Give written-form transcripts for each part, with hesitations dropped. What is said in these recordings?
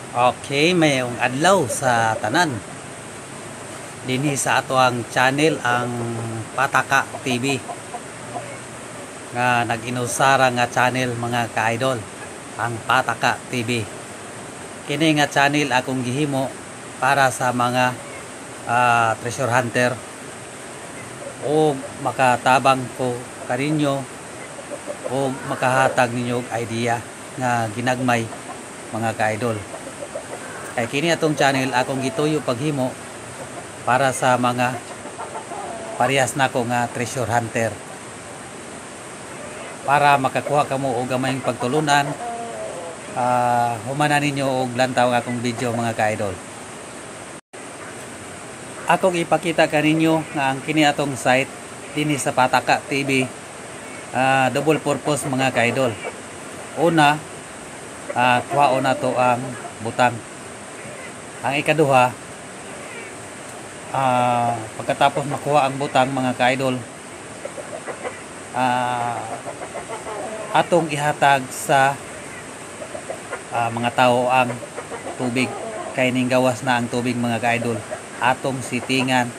Okay, mayong adlaw sa tanan. Dinhi sa ato ang channel ang Pataka TV. Nga nag-inusara nga channel mga ka-idol, ang Pataka TV. Kini nga channel akong gihimo para sa mga treasure hunter o makatabang ko kaninyo o makahatag ninyo og idea nga ginagmay mga ka-idol. Kay kini atong channel akong gituyo paghimo para sa mga parehas nako nga treasure hunter, para makakuha kamo og gamayng pagtulunan. Humanan ninyo og lantaw akong video mga ka-idol. Akong ipakita kaninyo nga ang kini atong site dinhi sa Pataka TV, double purpose mga ka-idol. Una, kuhaon nato ang butang. Ang ikaduha, pagkatapos makuha ang butang mga ka-idol, atong ihatag sa mga tao ang tubig. Kay ning gawas na ang tubig mga ka-idol, atong sitingan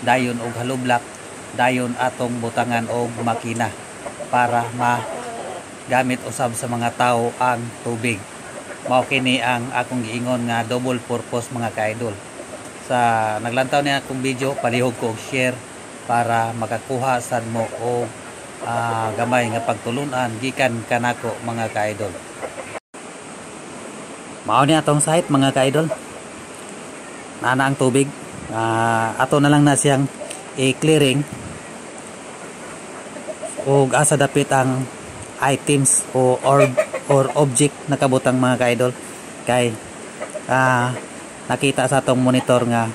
dayon og halublak, dayon atong butangan og makina para magamit usab sa mga tao ang tubig. Mao kini ang akong giingon nga double purpose mga ka-idol. Sa naglantaw niya akong video, palihog ko og share para makakuha sad mo og gamay nga pagtulunan gikan kanako mga ka-idol. Mao ni atong site mga ka-idol. Nana ang tubig. Ato na lang na siyang i-clearing og asa dapit ang items or object na kabutang mga ka-idol. Kay nakita sa atong monitor nga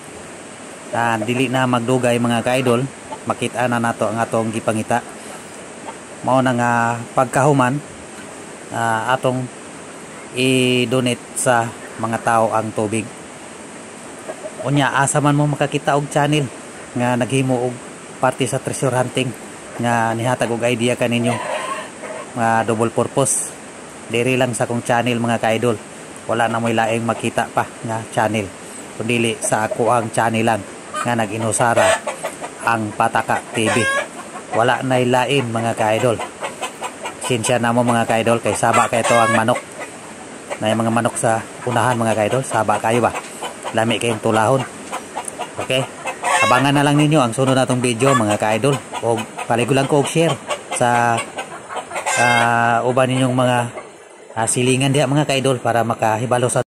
dili na magdugay mga ka-idol, makita na nato ang atong gipangita. Mao na nga pagkahuman atong i-donate sa mga tao ang tubig. Unya asa man mo makakita og channel nga naghimo og parte sa treasure hunting nga nihatag og idea kaninyo nga double purpose, diri lang sa akong channel mga ka-idol. Wala na mo'y laing makita pa nga channel kundi sa ako ang channel lang nga nag-inusara ang Pataka TV. Wala na lain mga ka-idol. Sinsya na mo mga ka-idol kay saba kay to ang manok. Na yung mga manok sa unahan mga ka-idol, saba kayo ba? Lami kayong tulahon. Okay? Abangan na lang ninyo ang sunod natong video mga ka-idol. O paligo lang ko og share sa uban ninyong mga silingan diya mga ka-idol para makahibalo sa